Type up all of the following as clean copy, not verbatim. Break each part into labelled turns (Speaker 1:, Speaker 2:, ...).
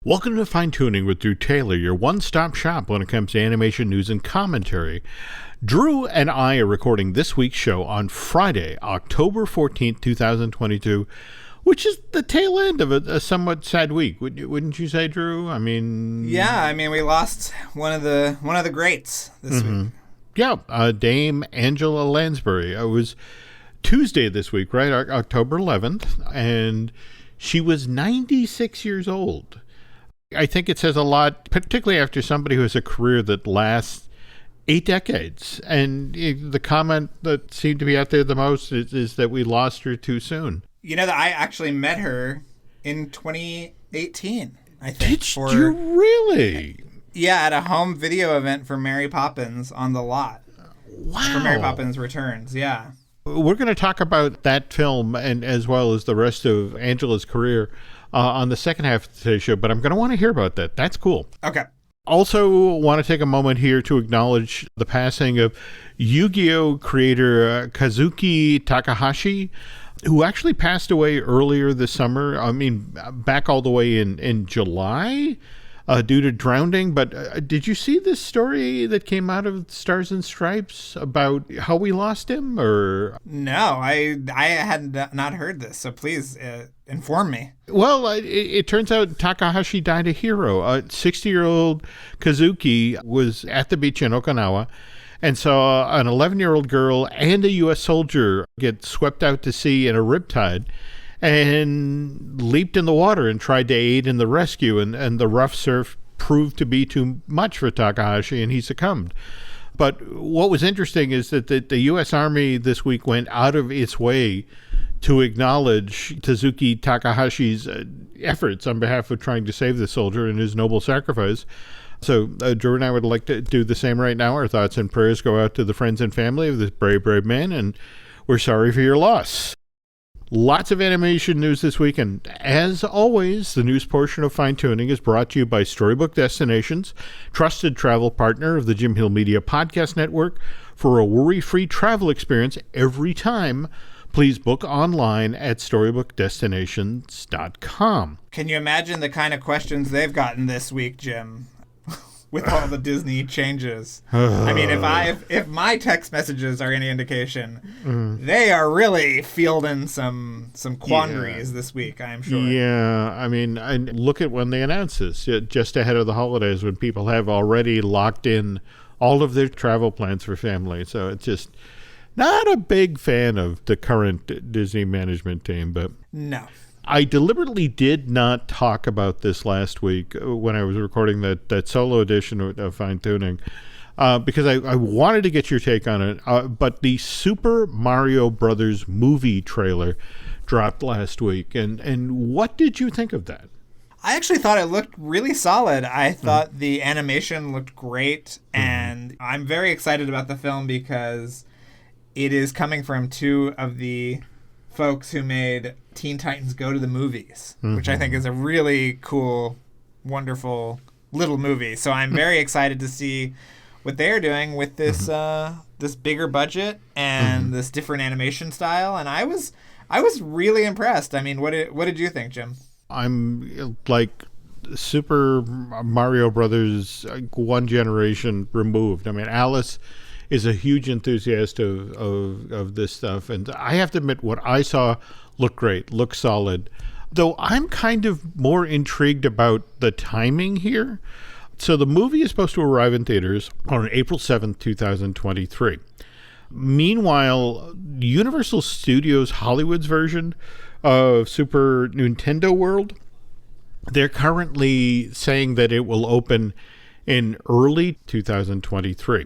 Speaker 1: Welcome to Fine Tuning with Drew Taylor, your one-stop shop when it comes to animation news and commentary. Drew and I are recording this week's show on Friday, October 14th, 2022, which is the tail end of a somewhat sad week. Wouldn't you say, Drew?
Speaker 2: Yeah, we lost one of the greats this week.
Speaker 1: Yeah, Dame Angela Lansbury. It was Tuesday this week, right? October 11th, and she was 96 years old. I think it says a lot, particularly after somebody who has a career that lasts 8 decades. And the comment that seemed to be out there the most is that we lost her too soon.
Speaker 2: You know that I actually met her in 2018, I think.
Speaker 1: Did you really?
Speaker 2: Yeah, at a home video event for Mary Poppins on the lot.
Speaker 1: Wow.
Speaker 2: For Mary Poppins Returns, yeah.
Speaker 1: We're going to talk about that film and as well as the rest of Angela's career on the second half of today's show, but I'm going to want to hear about that. That's cool.
Speaker 2: Okay.
Speaker 1: Also want to take a moment here to acknowledge the passing of Yu-Gi-Oh! Creator Kazuki Takahashi, who actually passed away earlier this summer. Back all the way in July due to drowning. But did you see this story that came out of Stars and Stripes about how we lost him? Or
Speaker 2: no, I had not heard this, so please inform me.
Speaker 1: Well, it turns out Takahashi died a hero. 60-year-old Kazuki was at the beach in Okinawa and saw an 11-year-old girl and a U.S. soldier get swept out to sea in a riptide and leaped in the water and tried to aid in the rescue. And the rough surf proved to be too much for Takahashi, and he succumbed. But what was interesting is that the U.S. Army this week went out of its way to acknowledge Kazuki Takahashi's efforts on behalf of trying to save the soldier and his noble sacrifice. So Drew and I would like to do the same right now. Our thoughts and prayers go out to the friends and family of this brave, brave man, and we're sorry for your loss. Lots of animation news this week, and as always, the news portion of Fine Tuning is brought to you by Storybook Destinations, trusted travel partner of the Jim Hill Media Podcast Network. For a worry-free travel experience every time, please book online at StorybookDestinations.com.
Speaker 2: Can you imagine the kind of questions they've gotten this week, Jim? With all the Disney changes. If my text messages are any indication, they are really fielding some quandaries this week, I am sure.
Speaker 1: Yeah, and look at when they announced this, just ahead of the holidays when people have already locked in all of their travel plans for family. So it's just not a big fan of the current Disney management team, but
Speaker 2: no.
Speaker 1: I deliberately did not talk about this last week when I was recording that solo edition of Fine Tuning because I wanted to get your take on it. But the Super Mario Brothers movie trailer dropped last week. And what did you think of that?
Speaker 2: I actually thought it looked really solid. I thought the animation looked great. And I'm very excited about the film because it is coming from two of the folks who made Teen Titans Go to the Movies, which I think is a really cool, wonderful little movie. So I'm very excited to see what they're doing with this this bigger budget and this different animation style. And I was really impressed. What did you think, Jim?
Speaker 1: I'm like Super Mario Brothers, one generation removed. Alice is a huge enthusiast of this stuff. And I have to admit, what I saw looked great, looked solid. Though I'm kind of more intrigued about the timing here. So the movie is supposed to arrive in theaters on April 7th, 2023. Meanwhile, Universal Studios Hollywood's version of Super Nintendo World, they're currently saying that it will open in early 2023.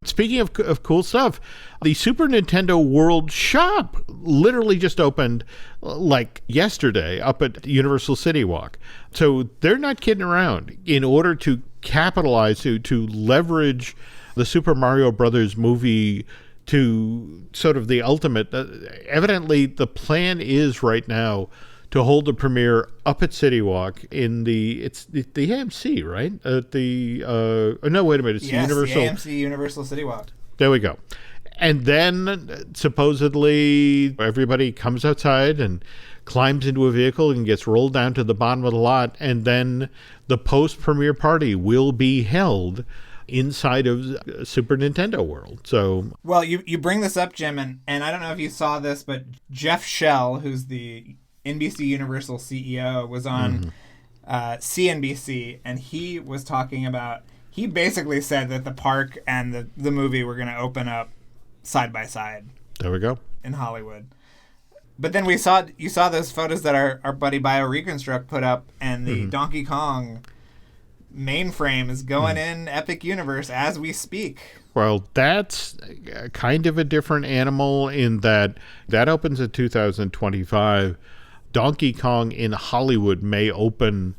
Speaker 1: Speaking of cool stuff, the Super Nintendo World Shop literally just opened like yesterday up at Universal City Walk. So they're not kidding around. In order to capitalize, to leverage the Super Mario Brothers movie to sort of the ultimate, evidently the plan is right now to hold the premiere up at City Walk in the AMC, right? No, wait a minute. It's
Speaker 2: yes,
Speaker 1: Universal.
Speaker 2: The AMC Universal City Walk.
Speaker 1: There we go. And then supposedly everybody comes outside and climbs into a vehicle and gets rolled down to the bottom of the lot, and then the post-premiere party will be held inside of Super Nintendo World. So,
Speaker 2: well, you bring this up, Jim, and I don't know if you saw this, but Jeff Shell, who's the NBC Universal CEO, was on CNBC, and he was talking about, he basically said that the park and the movie were going to open up side by side.
Speaker 1: There we go.
Speaker 2: In Hollywood. But then you saw those photos that our buddy BioReconstruct put up, and the Donkey Kong mainframe is going in Epic Universe as we speak.
Speaker 1: Well, that's kind of a different animal in that opens in 2025. Donkey Kong in Hollywood may open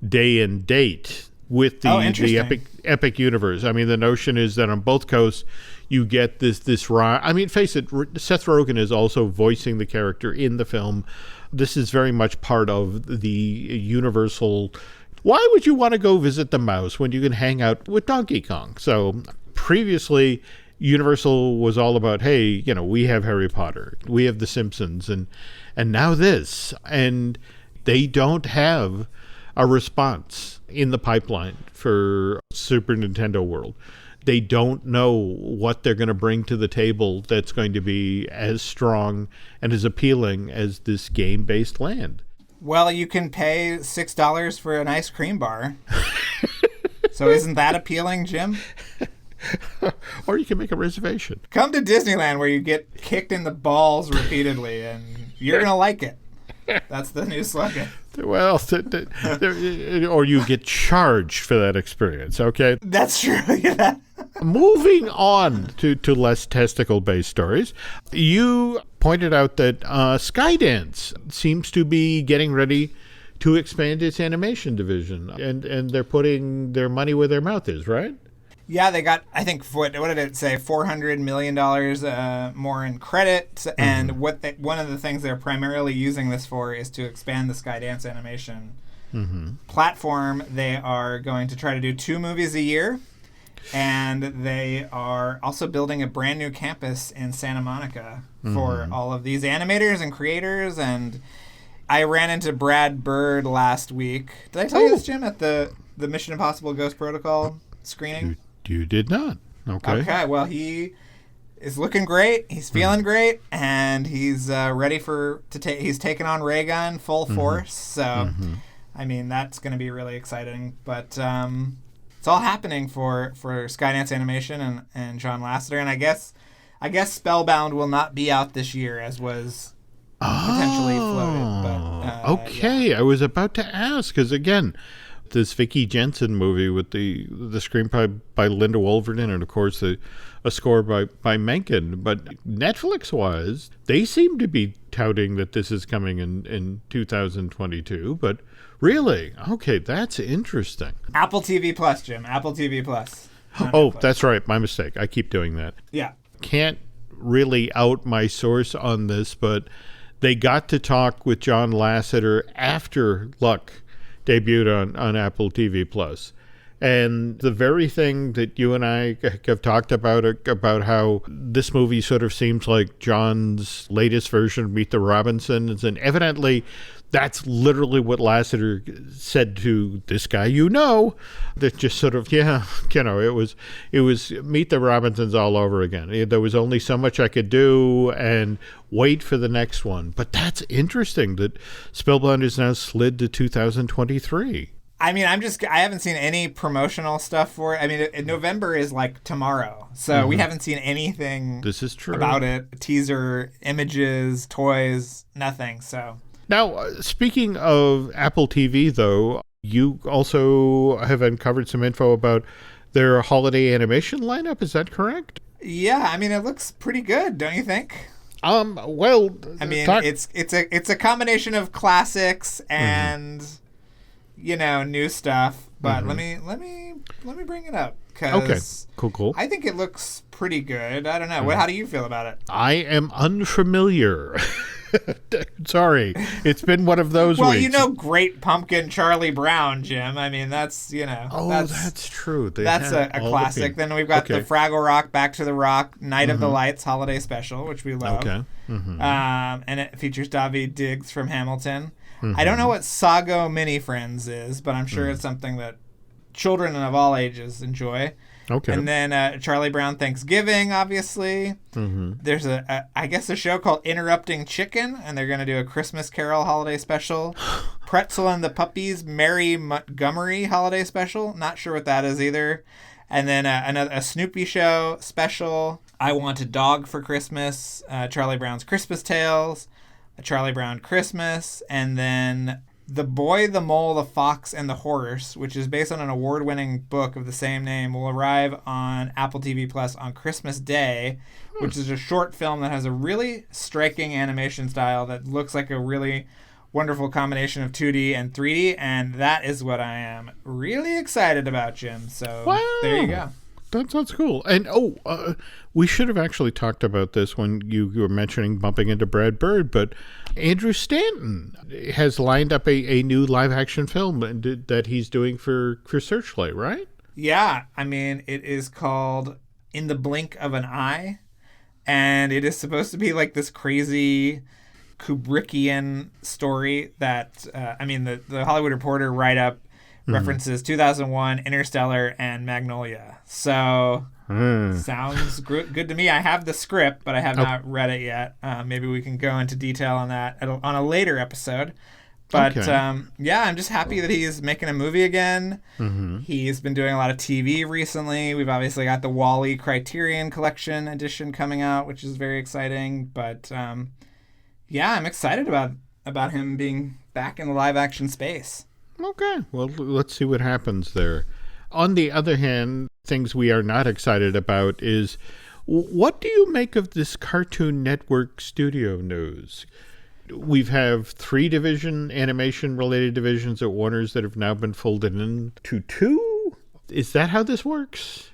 Speaker 1: day and date with the Epic Universe. I mean, the notion is that on both coasts you get this ride. I mean, face it, Seth Rogen is also voicing the character in the film. This is very much part of the Universal. Why would you want to go visit the mouse when you can hang out with Donkey Kong? So previously, Universal was all about, hey, you know, we have Harry Potter, we have The Simpsons, and now this. And they don't have a response in the pipeline for Super Nintendo World. They don't know what they're going to bring to the table that's going to be as strong and as appealing as this game-based land.
Speaker 2: Well, you can pay $6 for an ice cream bar. So isn't that appealing, Jim?
Speaker 1: Or you can make a reservation.
Speaker 2: Come to Disneyland where you get kicked in the balls repeatedly, and you're going to like it. That's the new slogan.
Speaker 1: Well, or you get charged for that experience, okay?
Speaker 2: That's true, yeah.
Speaker 1: Moving on to less testicle-based stories, you pointed out that Skydance seems to be getting ready to expand its animation division, and they're putting their money where their mouth is, right?
Speaker 2: Yeah, they got, I think, what did it say, $400 million more in credit, and one of the things they're primarily using this for is to expand the Skydance animation platform. They are going to try to do 2 movies a year, and they are also building a brand new campus in Santa Monica for all of these animators and creators. And I ran into Brad Bird last week. Did I tell you this, Jim, at the Mission Impossible Ghost Protocol screening?
Speaker 1: You did not. Okay.
Speaker 2: Well, he is looking great. He's feeling great, and he's ready he's taking on Raygun full force. So, I mean, that's going to be really exciting. But it's all happening for Skydance Animation and John Lasseter, and I guess Spellbound will not be out this year, as was potentially floated. But
Speaker 1: okay, yeah. I was about to ask because again, this Vicky Jensen movie with the screenplay by Linda Wolverton and of course a score by Menken. But Netflix-wise, they seem to be touting that this is coming in 2022. But really, okay, that's interesting.
Speaker 2: Apple TV Plus, Jim. Apple TV Plus.
Speaker 1: Oh, that's right. My mistake. I keep doing that.
Speaker 2: Yeah.
Speaker 1: Can't really out my source on this, but they got to talk with John Lasseter after Luck debuted on Apple TV Plus. And the very thing that you and I have talked about how this movie sort of seems like John's latest version of Meet the Robinsons, and evidently that's literally what Lasseter said to this guy, that just sort of, it was Meet the Robinsons all over again. There was only so much I could do and wait for the next one. But that's interesting that Spellbound is now slid to 2023.
Speaker 2: I mean, I haven't seen any promotional stuff for it. I mean, November is like tomorrow. So we haven't seen anything
Speaker 1: This is true.
Speaker 2: about it. Teaser, images, toys, nothing. So
Speaker 1: now, speaking of Apple TV, though, you also have uncovered some info about their holiday animation lineup. Is that correct?
Speaker 2: Yeah, I mean, it looks pretty good, don't you think?
Speaker 1: Well,
Speaker 2: I mean, it's a combination of classics and new stuff. But let me bring it up.
Speaker 1: Okay, cool.
Speaker 2: I think it looks pretty good. I don't know. How do you feel about it?
Speaker 1: I am unfamiliar Sorry, it's been one of those
Speaker 2: Well,
Speaker 1: weeks.
Speaker 2: you know, Great Pumpkin Charlie Brown, Jim. I mean, that's,
Speaker 1: Oh, that's true.
Speaker 2: That's a classic. Then we've got the Fraggle Rock, Back to the Rock, Night of the Lights holiday special, which we love.
Speaker 1: Okay.
Speaker 2: And it features Daveed Diggs from Hamilton. I don't know what Sago Mini Friends is, but I'm sure it's something that children of all ages enjoy.
Speaker 1: Okay.
Speaker 2: And then Charlie Brown Thanksgiving, obviously. There's I guess a show called Interrupting Chicken, and they're going to do a Christmas Carol holiday special. Pretzel and the Puppies Mary Montgomery holiday special. Not sure what that is either. And then a Snoopy show special. I Want a Dog for Christmas. Charlie Brown's Christmas Tales. A Charlie Brown Christmas. And then The Boy, the Mole, the Fox, and the Horse, which is based on an award-winning book of the same name, will arrive on Apple TV Plus on Christmas Day, which is a short film that has a really striking animation style that looks like a really wonderful combination of 2D and 3D, and that is what I am really excited about, Jim. So There you go.
Speaker 1: That sounds cool. And we should have actually talked about this when you were mentioning bumping into Brad Bird, but Andrew Stanton has lined up a new live action film that he's doing for Searchlight, right?
Speaker 2: Yeah, I mean, it is called In the Blink of an Eye, and it is supposed to be like this crazy Kubrickian story that, the Hollywood Reporter write-up references 2001, Interstellar, and Magnolia. So, sounds good to me. I have the script, but I have not read it yet. Maybe we can go into detail on that on a later episode. But, I'm just happy that he's making a movie again. He's been doing a lot of TV recently. We've obviously got the Wall-E Criterion Collection edition coming out, which is very exciting. But, I'm excited about him being back in the live-action space.
Speaker 1: Okay, well, let's see what happens there. On the other hand, things we are not excited about is, what do you make of this Cartoon Network studio news? We have 3 animation-related divisions at Warner's that have now been folded into 2? Is that how this works?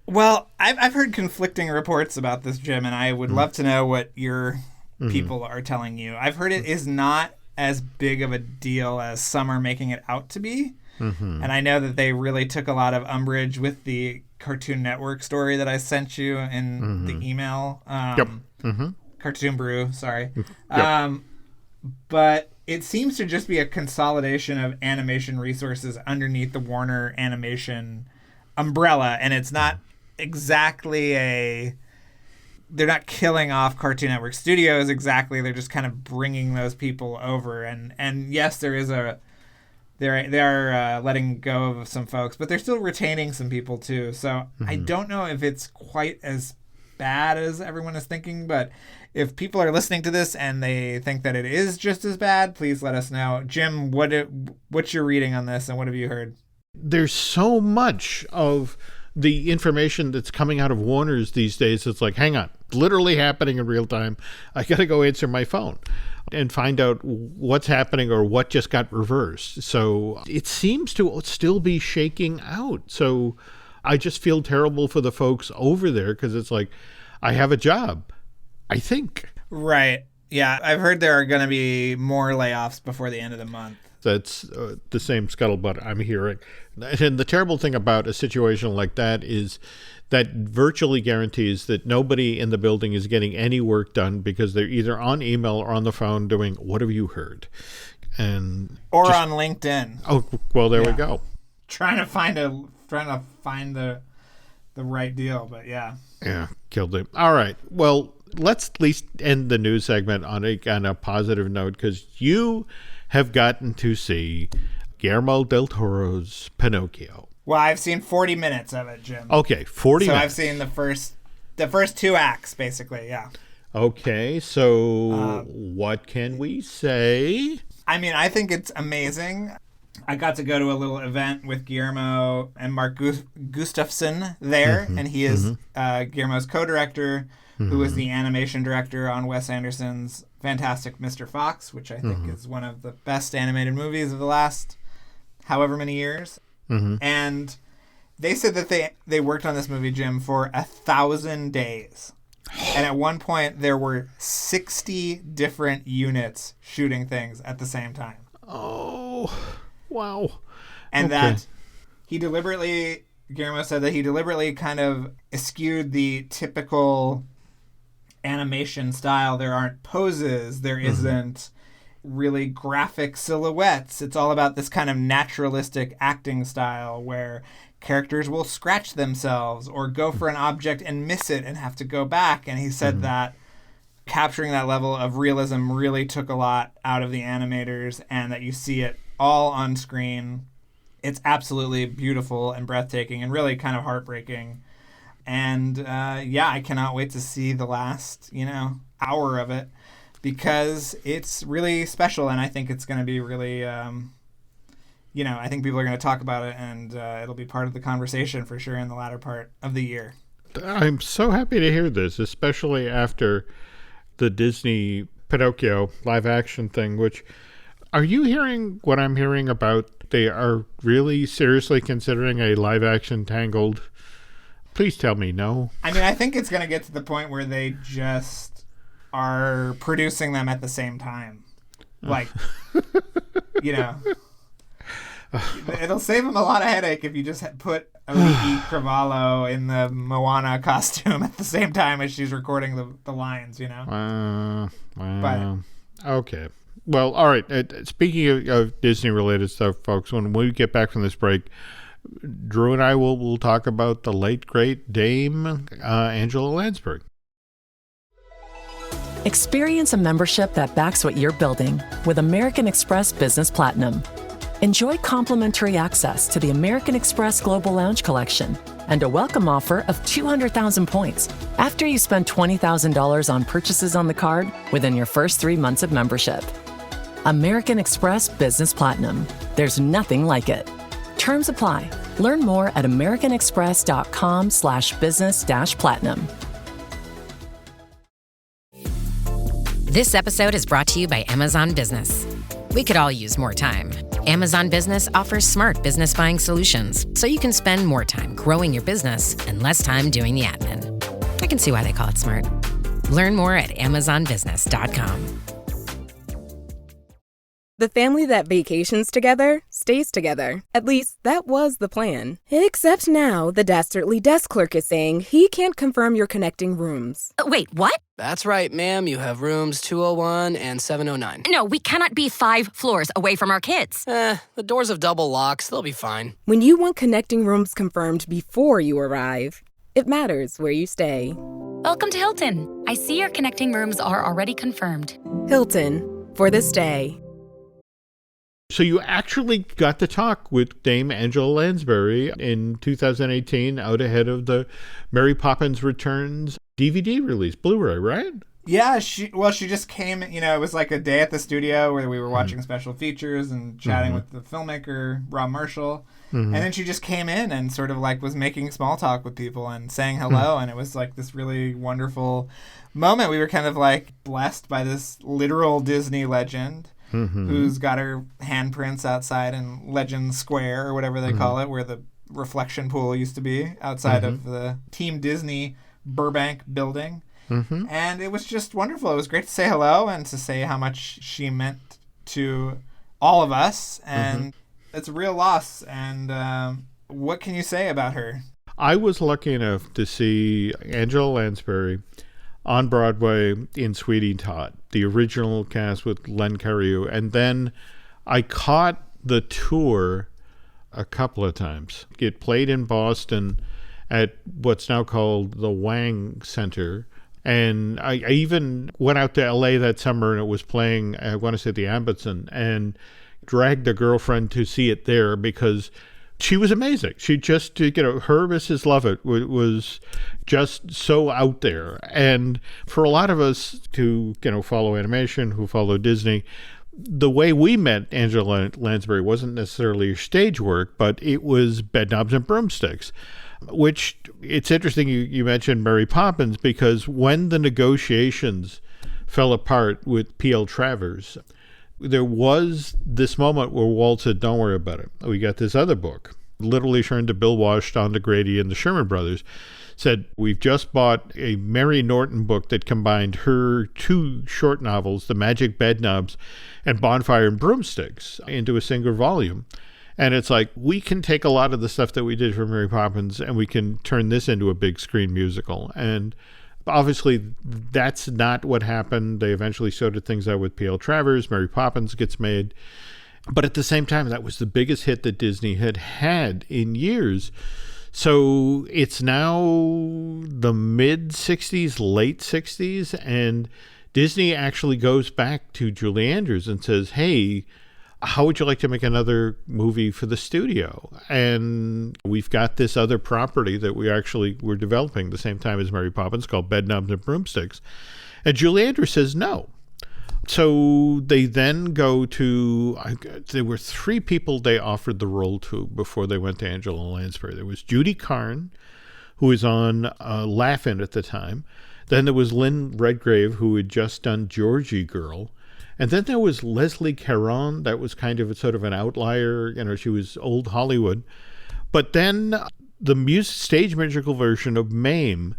Speaker 2: Well, I've heard conflicting reports about this, Jim, and I would love to know what your people are telling you. I've heard it is not as big of a deal as some are making it out to be. And I know that they really took a lot of umbrage with the Cartoon Network story that I sent you in the email. Cartoon Brew, sorry. But it seems to just be a consolidation of animation resources underneath the Warner Animation umbrella, and it's not exactly they're not killing off Cartoon Network Studios exactly. They're just kind of bringing those people over. And yes, they are letting go of some folks, but they're still retaining some people too. So I don't know if it's quite as bad as everyone is thinking, but if people are listening to this and they think that it is just as bad, please let us know. Jim, what's your reading on this, and what have you heard?
Speaker 1: There's so much of the information that's coming out of Warner's these days. It's like, hang on, literally happening in real time. I got to go answer my phone and find out what's happening or what just got reversed. So it seems to still be shaking out. So I just feel terrible for the folks over there, because it's like, I have a job, I think.
Speaker 2: Right. Yeah, I've heard there are going to be more layoffs before the end of the month.
Speaker 1: That's the same scuttlebutt I'm hearing. And the terrible thing about a situation like that is that virtually guarantees that nobody in the building is getting any work done, because they're either on email or on the phone doing, what have you heard? Or
Speaker 2: on LinkedIn.
Speaker 1: Oh, well, there we go.
Speaker 2: Trying to find the right deal, but yeah.
Speaker 1: Yeah, killed it. All right. Well, let's at least end the news segment on a positive note, because you have gotten to see Guillermo del Toro's Pinocchio.
Speaker 2: Well, I've seen 40 minutes of it, Jim.
Speaker 1: Okay, 40 minutes.
Speaker 2: So I've seen the first 2 acts, basically, yeah.
Speaker 1: Okay, so what can we say?
Speaker 2: I mean, I think it's amazing. I got to go to a little event with Guillermo and Mark Gustafson there, and he is Guillermo's co-director, who was the animation director on Wes Anderson's fantastic Mr. Fox, which I think is one of the best animated movies of the last however many years. And they said that they worked on this movie, Jim, for 1,000 days. And at one point, there were 60 different units shooting things at the same time.
Speaker 1: Oh, wow.
Speaker 2: And that Guillermo said that he deliberately kind of eschewed the typical animation style. There aren't poses. There isn't really graphic silhouettes. It's all about this kind of naturalistic acting style where characters will scratch themselves or go for an object and miss it and have to go back. And he said that capturing that level of realism really took a lot out of the animators, and that you see it all on screen. It's absolutely beautiful and breathtaking and really kind of heartbreaking. And I cannot wait to see the last, hour of it, because it's really special, and I think it's going to be really, I think people are going to talk about it, and it'll be part of the conversation for sure in the latter part of the year.
Speaker 1: I'm so happy to hear this, especially after the Disney Pinocchio live action thing, which, are you hearing what I'm hearing about? They are really seriously considering a live action Tangled. Please tell me no.
Speaker 2: I mean, I think it's going to get to the point where they just are producing them at the same time. Like, it'll save them a lot of headache if you just put Olivia Cravalho in the Moana costume at the same time as she's recording the lines, But
Speaker 1: okay. Well, all right. Speaking of Disney-related stuff, folks, when we get back from this break, Drew and I will talk about the late, great Dame Angela Lansbury.
Speaker 3: Experience a membership that backs what you're building with American Express Business Platinum. Enjoy complimentary access to the American Express Global Lounge Collection and a welcome offer of 200,000 points after you spend $20,000 on purchases on the card within your first 3 months of membership. American Express Business Platinum. There's nothing like it. Terms apply. Learn more at americanexpress.com/business-platinum.
Speaker 4: This episode is brought to you by Amazon Business. We could all use more time. Amazon Business offers smart business buying solutions, so you can spend more time growing your business and less time doing the admin. I can see why they call it smart. Learn more at amazonbusiness.com.
Speaker 5: The family that vacations together stays together. At least, that was the plan. Except now, the dastardly desk clerk is saying he can't confirm your connecting rooms.
Speaker 6: Wait, what?
Speaker 7: That's right, ma'am. You have rooms 201 and 709.
Speaker 6: No, we cannot be 5 floors away from our kids.
Speaker 7: The doors have double locks. They'll be fine.
Speaker 5: When you want connecting rooms confirmed before you arrive, it matters where you stay.
Speaker 8: Welcome to Hilton. I see your connecting rooms are already confirmed.
Speaker 5: Hilton, for this day.
Speaker 1: So you actually got to talk with Dame Angela Lansbury in 2018, out ahead of the Mary Poppins Returns DVD release, Blu-ray, right?
Speaker 2: Yeah, she just came, it was like a day at the studio where we were watching special features and chatting with the filmmaker, Rob Marshall. And then she just came in and sort of like was making small talk with people and saying hello. And it was like this really wonderful moment. We were kind of like blessed by this literal Disney legend who's got her handprints outside in Legend Square or whatever they call it, where the reflection pool used to be outside of the Team Disney Burbank building. And it was just wonderful. It was great to say hello and to say how much she meant to all of us. And it's a real loss. And what can you say about her?
Speaker 1: I was lucky enough to see Angela Lansbury on Broadway in Sweeney Todd, the original cast with Len Cariou. And then I caught the tour a couple of times. It played in Boston at what's now called the Wang Center. And I even went out to LA that summer, and it was playing, I want to say, the Ambitson, and dragged a girlfriend to see it there because she was amazing. She just, her Mrs. Lovett was just so out there. And for a lot of us who, follow animation, who follow Disney, the way we met Angela Lansbury wasn't necessarily stage work, but it was Bedknobs and Broomsticks, which it's interesting you mentioned Mary Poppins, because when the negotiations fell apart with P.L. Travers, there was this moment where Walt said, "Don't worry about it. We got this other book literally turned to Bill Walsh, Don DeGrady, and the Sherman Brothers, said, we've just bought a Mary Norton book that combined her 2 short novels, The Magic Bedknobs and Bonfire and Broomsticks, into a single volume. And it's like, we can take a lot of the stuff that we did for Mary Poppins and we can turn this into a big screen musical. And obviously, that's not what happened. They eventually sorted things out with P.L. Travers. Mary Poppins gets made. But at the same time, that was the biggest hit that Disney had had in years. So it's now the mid-'60s, late 60s, and Disney actually goes back to Julie Andrews and says, hey, how would you like to make another movie for the studio? And we've got this other property that we're developing the same time as Mary Poppins called Bedknobs and Broomsticks. And Julie Andrews says no. So they then go to, there were 3 people they offered the role to before they went to Angela Lansbury. There was Judy Carn, who was on Laugh-In at the time. Then there was Lynn Redgrave, who had just done Georgie Girl. And then there was Leslie Caron. That was kind of a sort of an outlier. She was old Hollywood. But then the stage musical version of Mame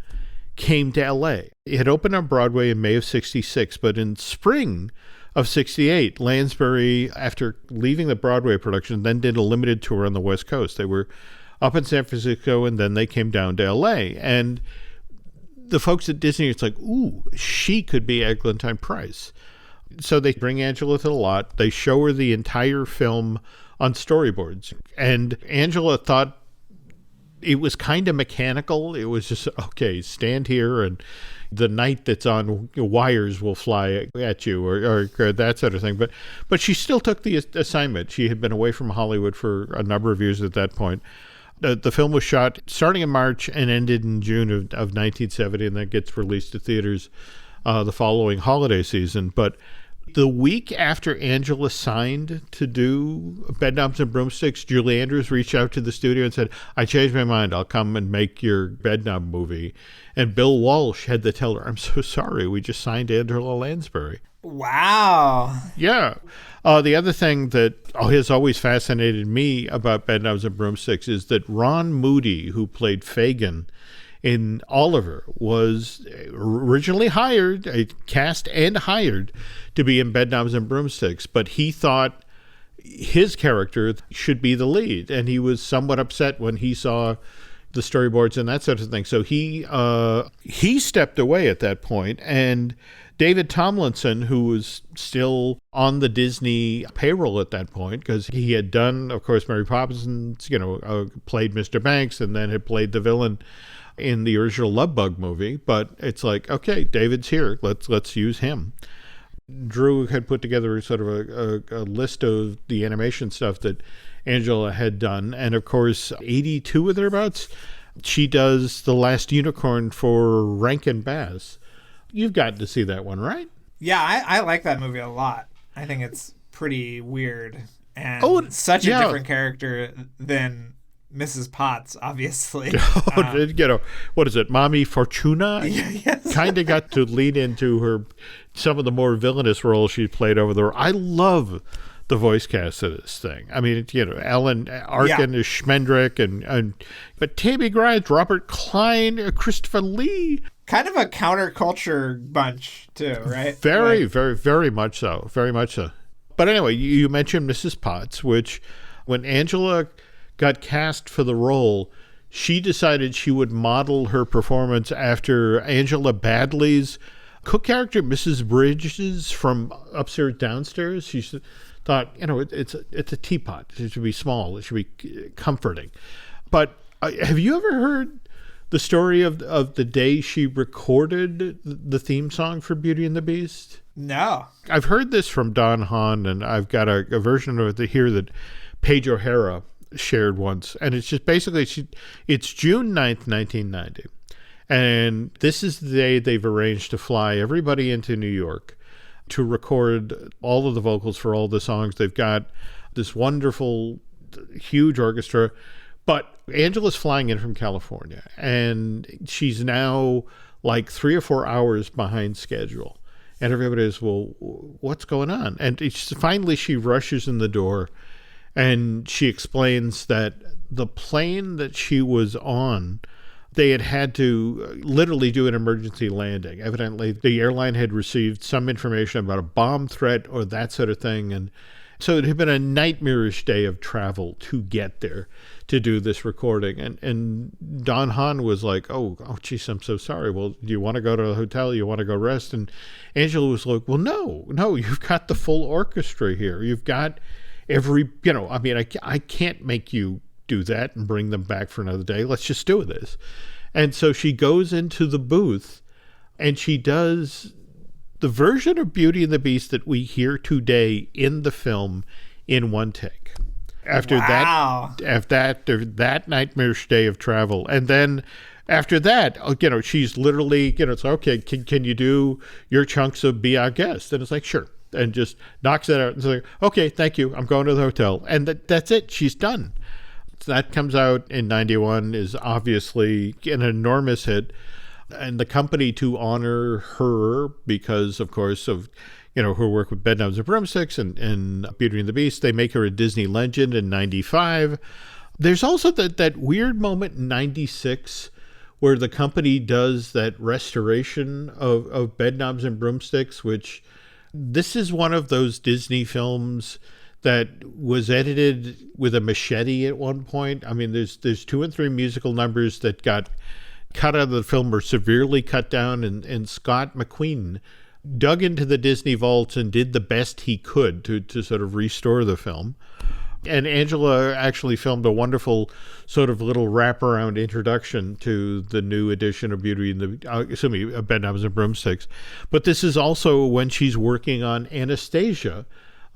Speaker 1: came to L.A. It had opened on Broadway in May of 66, but in spring of 68, Lansbury, after leaving the Broadway production, then did a limited tour on the West Coast. They were up in San Francisco, and then they came down to L.A. And the folks at Disney, it's like, ooh, she could be Eglantine Price. So they bring Angela to the lot. They show her the entire film on storyboards. And Angela thought it was kind of mechanical. It was just, okay, stand here and the knight that's on wires will fly at you or that sort of thing. But she still took the assignment. She had been away from Hollywood for a number of years at that point. The film was shot starting in March and ended in June of 1970, and then gets released to theaters the following holiday season. But the week after Angela signed to do Bedknobs and Broomsticks, Julie Andrews reached out to the studio and said, I changed my mind. I'll come and make your Bedknob movie. And Bill Walsh had to tell her, I'm so sorry. We just signed Angela Lansbury.
Speaker 2: Wow.
Speaker 1: Yeah. The other thing that has always fascinated me about Bedknobs and Broomsticks is that Ron Moody, who played Fagin in Oliver, was originally cast and hired to be in Bedknobs and Broomsticks, but he thought his character should be the lead, and he was somewhat upset when he saw the storyboards and that sort of thing. So he stepped away at that point, and David Tomlinson, who was still on the Disney payroll at that point, because he had done, of course, Mary Poppins, played Mr. Banks, and then had played the villain in the original Love Bug movie. But it's like, okay, David's here. Let's use him. Drew had put together sort of a list of the animation stuff that Angela had done. And of course, 82 or thereabouts, she does The Last Unicorn for Rankin Bass. You've gotten to see that one, right?
Speaker 2: Yeah, I like that movie a lot. I think it's pretty weird and such a different character than Mrs. Potts, obviously.
Speaker 1: What is it, Mommy Fortuna?
Speaker 2: Yes.
Speaker 1: Kind of got to lean into some of the more villainous roles she played over there. I love the voice cast of this thing. I mean, Alan Arkin is Schmendrick, but Tammy Grimes, Robert Klein, Christopher Lee.
Speaker 2: Kind of a counterculture bunch, too, right?
Speaker 1: Very, very, very much so. Very much so. But anyway, you mentioned Mrs. Potts, which when Angela got cast for the role, she decided she would model her performance after Angela Badley's cook character, Mrs. Bridges from Upstairs Downstairs. She thought, it's a teapot. It should be small. It should be comforting. But have you ever heard the story of the day she recorded the theme song for Beauty and the Beast?
Speaker 2: No.
Speaker 1: I've heard this from Don Hahn, and I've got a version of it here that Paige O'Hara shared once. And it's just basically, it's June 9th, 1990. And this is the day they've arranged to fly everybody into New York to record all of the vocals for all the songs. They've got this wonderful, huge orchestra. But Angela's flying in from California, and she's now like 3 or 4 hours behind schedule. And everybody is, well, what's going on? And finally she rushes in the door, and she explains that the plane that she was on, they had to literally do an emergency landing. Evidently, the airline had received some information about a bomb threat or that sort of thing. And so it had been a nightmarish day of travel to get there to do this recording. And Don Hahn was like, oh, geez, I'm so sorry. Well, do you want to go to a hotel? You want to go rest? And Angela was like, well, no, you've got the full orchestra here. You've got every, I can't make you do that and bring them back for another day. Let's just do this. And so she goes into the booth and she does the version of Beauty and the Beast that we hear today in the film in one take. After that nightmarish day of travel. And then after that, she's literally, it's okay, can you do your chunks of Be Our Guest? And it's like, sure. And just knocks it out and says, like, okay, thank you. I'm going to the hotel. And that's it. She's done. That comes out in 91, is obviously an enormous hit. And the company, to honor her, because, of course, of her work with Bedknobs and Broomsticks and Beauty and the Beast, they make her a Disney legend in 95. There's also that weird moment in 96 where the company does that restoration of Bedknobs and Broomsticks, which this is one of those Disney films that was edited with a machete at one point. I mean, there's 2 and 3 musical numbers that got cut out of the film or severely cut down, and Scott McQueen dug into the Disney vaults and did the best he could to sort of restore the film. And Angela actually filmed a wonderful sort of little wraparound introduction to the new edition of Beauty and the Bedknobs and Broomsticks. But this is also when she's working on Anastasia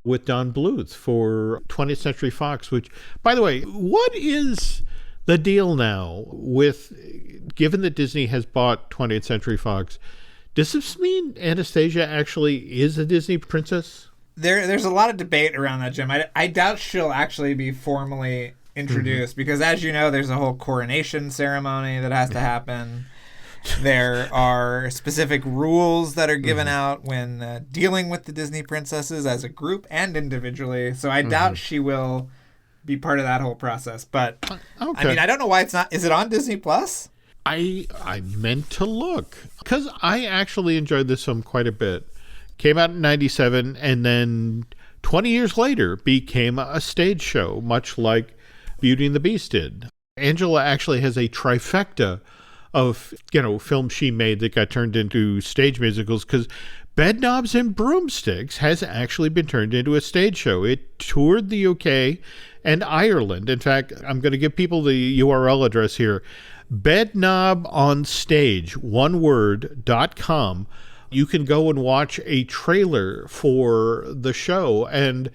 Speaker 1: with Don Bluth for 20th Century Fox, which, by the way, what is the deal now with, given that Disney has bought 20th Century Fox, does this mean Anastasia actually is a Disney princess?
Speaker 2: There's a lot of debate around that, Jim. I doubt she'll actually be formally introduced because, as you know, there's a whole coronation ceremony that has to happen. There are specific rules that are given out when dealing with the Disney princesses as a group and individually. So I doubt she will be part of that whole process. But okay. I mean, I don't know why it's not. Is it on Disney Plus?
Speaker 1: I meant to look because I actually enjoyed this film quite a bit. Came out in 97 and then 20 years later became a stage show, much like Beauty and the Beast did. Angela actually has a trifecta of, films she made that got turned into stage musicals, because Bedknobs and Broomsticks has actually been turned into a stage show. It toured the UK and Ireland. In fact, I'm going to give people the URL address here. bedknobonstage, one word.com. You can go and watch a trailer for the show, and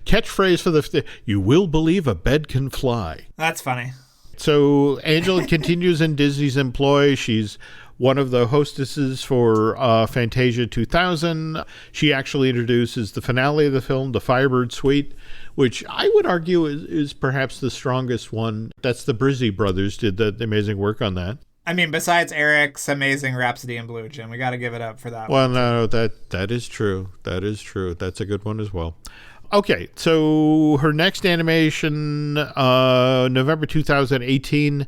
Speaker 1: catchphrase for the you will believe a bed can fly.
Speaker 2: That's funny.
Speaker 1: So Angela continues in Disney's employ. She's one of the hostesses for Fantasia 2000. She actually introduces the finale of the film, the Firebird Suite, which I would argue is perhaps the strongest one. That's the Brizzy brothers did the amazing work on that.
Speaker 2: I mean, besides Eric's amazing Rhapsody in Blue, Jim, we got to give it up for that
Speaker 1: one.
Speaker 2: Well,
Speaker 1: no, that is true. That is true. That's a good one as well. Okay, so her next animation, November 2018,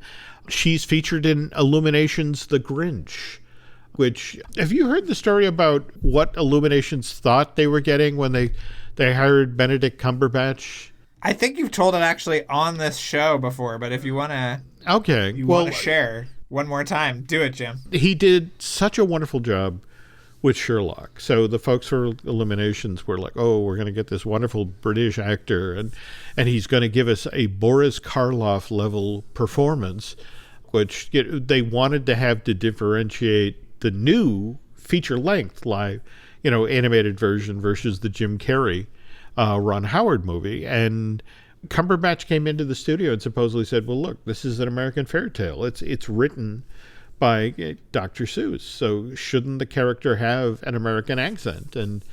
Speaker 1: she's featured in Illuminations' The Grinch, which, have you heard the story about what Illuminations thought they were getting when they hired Benedict Cumberbatch?
Speaker 2: I think you've told it actually on this show before, but if you want to share one more time, do it, Jim.
Speaker 1: He did such a wonderful job with Sherlock. So the folks for Illuminations were like, oh, we're going to get this wonderful British actor, and he's going to give us a Boris Karloff level performance, which they wanted to have to differentiate the new feature-length live, animated version versus the Jim Carrey Ron Howard movie. And Cumberbatch came into the studio and supposedly said, well, look, this is an American fairy tale. It's written by Dr. Seuss, so shouldn't the character have an American accent? And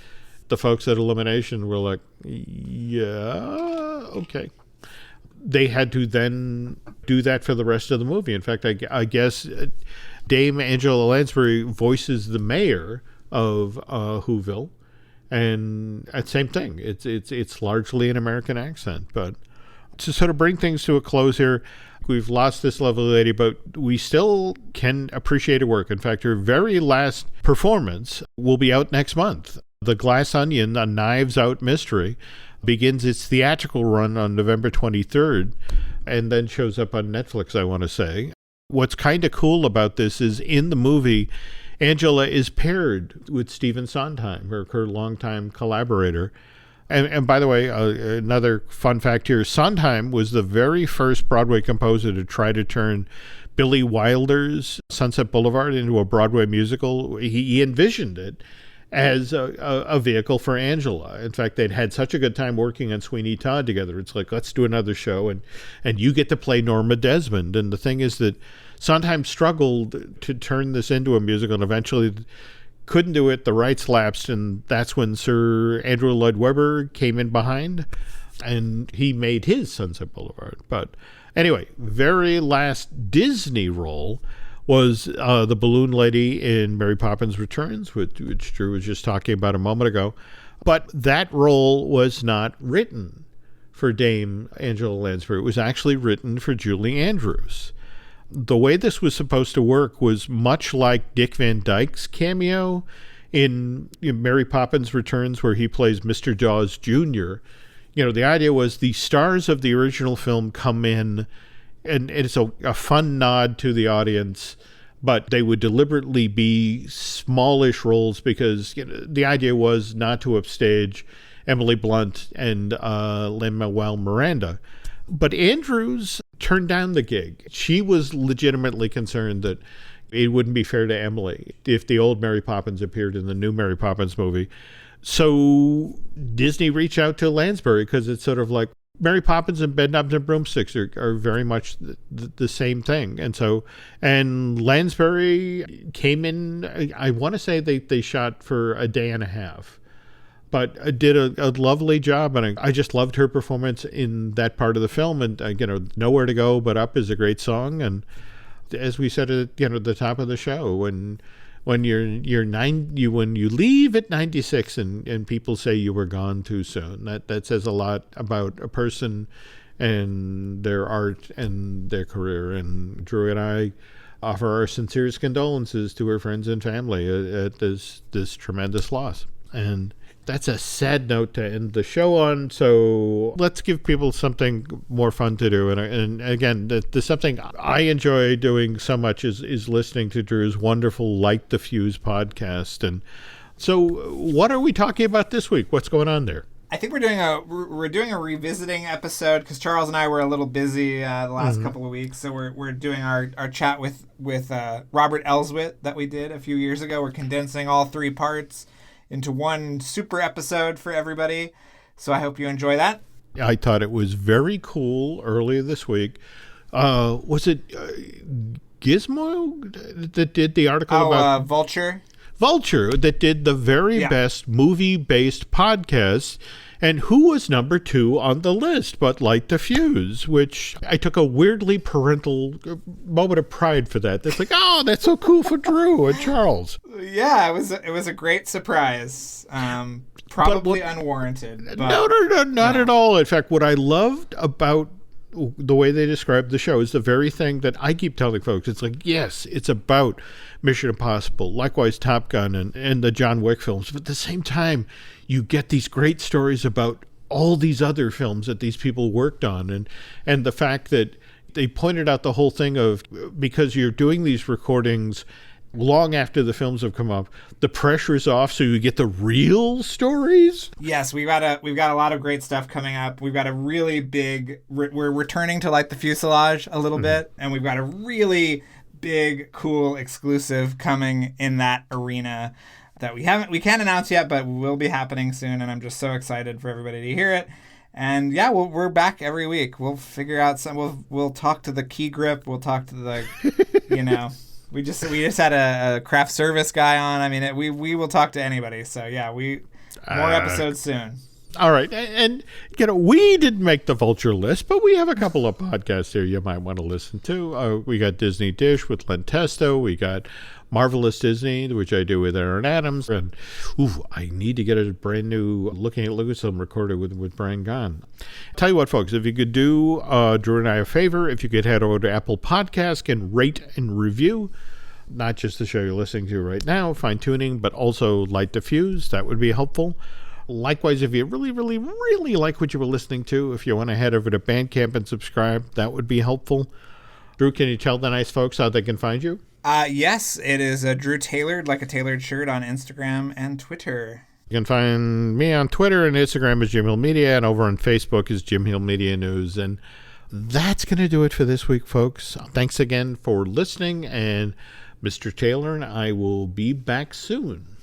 Speaker 1: the folks at Illumination were like, yeah, okay. They had to then do that for the rest of the movie. In fact, I guess Dame Angela Lansbury voices the mayor of Whoville, and same thing. It's largely an American accent, but To sort of bring things to a close here, we've lost this lovely lady, but we still can appreciate her work. In fact, her very last performance will be out next month. The Glass Onion, a Knives Out mystery, begins its theatrical run on November 23rd and then shows up on Netflix, I want to say. What's kind of cool about this is in the movie, Angela is paired with Stephen Sondheim, her longtime collaborator. And by the way, another fun fact here, Sondheim was the very first Broadway composer to try to turn Billy Wilder's Sunset Boulevard into a Broadway musical. He envisioned it as a vehicle for Angela. In fact, they'd had such a good time working on Sweeney Todd together. It's like, let's do another show, and you get to play Norma Desmond. And the thing is that Sondheim struggled to turn this into a musical and eventually couldn't do it. The rights lapsed, and that's when Sir Andrew Lloyd Webber came in behind, and he made his Sunset Boulevard. But anyway, very last Disney role was the balloon lady in Mary Poppins Returns, which Drew was just talking about a moment ago. But that role was not written for Dame Angela Lansbury. It was actually written for Julie Andrews. The way this was supposed to work was much like Dick Van Dyke's cameo in Mary Poppins Returns, where he plays Mr. Dawes Jr. The idea was the stars of the original film come in, and it's a fun nod to the audience, but they would deliberately be smallish roles because the idea was not to upstage Emily Blunt and Lin-Manuel Miranda. But Andrews turned down the gig. She was legitimately concerned that it wouldn't be fair to Emily if the old Mary Poppins appeared in the new Mary Poppins movie. So Disney reached out to Lansbury because it's sort of like Mary Poppins and Bedknobs and Broomsticks are very much the same thing. And Lansbury came in, I want to say they shot for a day and a half, but did a lovely job. And I just loved her performance in that part of the film. And, Nowhere to Go But Up is a great song. And as we said at the top of the show, when you leave at 96 and people say you were gone too soon, that says a lot about a person and their art and their career. And Drew and I offer our sincerest condolences to her friends and family at this tremendous loss. And that's a sad note to end the show on. So let's give people something more fun to do. And again, there's something I enjoy doing so much is listening to Drew's wonderful Light the Fuse podcast. And so what are we talking about this week? What's going on there?
Speaker 2: I think we're doing a revisiting episode because Charles and I were a little busy the last couple of weeks. So we're doing our chat with Robert Elswit that we did a few years ago. We're condensing all 3 parts into one super episode for everybody. So I hope you enjoy that.
Speaker 1: I thought it was very cool earlier this week. Was it Gizmo that did the article about...
Speaker 2: Vulture?
Speaker 1: Vulture, that did the very best movie-based podcast. And who was number 2 on the list but Light the Fuse, which I took a weirdly parental moment of pride for that. It's like, oh, that's so cool for Drew and Charles.
Speaker 2: Yeah, it was a great surprise. Probably unwarranted. But,
Speaker 1: no, not at all. In fact, what I loved about the way they described the show is the very thing that I keep telling folks. It's like, yes, it's about Mission Impossible, likewise Top Gun and the John Wick films. But at the same time, you get these great stories about all these other films that these people worked on. And the fact that they pointed out the whole thing of, because you're doing these recordings long after the films have come up, the pressure is off, so you get the real stories.
Speaker 2: Yes, we've got a lot of great stuff coming up. We've got a really big... We're returning to Light the Fuselage a little bit, and we've got a really big, cool exclusive coming in that arena that we can't announce yet, but will be happening soon, and I'm just so excited for everybody to hear it. And yeah, we're back every week. We'll figure out some. We'll talk to the key grip. We'll talk to the, We just had a craft service guy on. I mean, we will talk to anybody. So yeah, more episodes soon.
Speaker 1: All right. And, we didn't make the Vulture list, but we have a couple of podcasts here you might want to listen to. We got Disney Dish with Len Testo. We got Marvelous Disney, which I do with Aaron Adams. And, I need to get a brand new Looking at Lucasfilm recorded with Brian Gunn. Tell you what, folks, if you could do Drew and I a favor, if you could head over to Apple Podcasts and rate and review, not just the show you're listening to right now, Fine Tuning, but also Light Diffuse, that would be helpful. Likewise, if you really, really, really like what you were listening to, if you want to head over to Bandcamp and subscribe, that would be helpful. Drew, can you tell the nice folks how they can find you?
Speaker 2: Yes, it is Drew Tailored, like a tailored shirt, on Instagram and Twitter.
Speaker 1: You can find me on Twitter and Instagram as Jim Hill Media, and over on Facebook as Jim Hill Media News. And that's going to do it for this week, folks. Thanks again for listening, and Mr. Taylor and I will be back soon.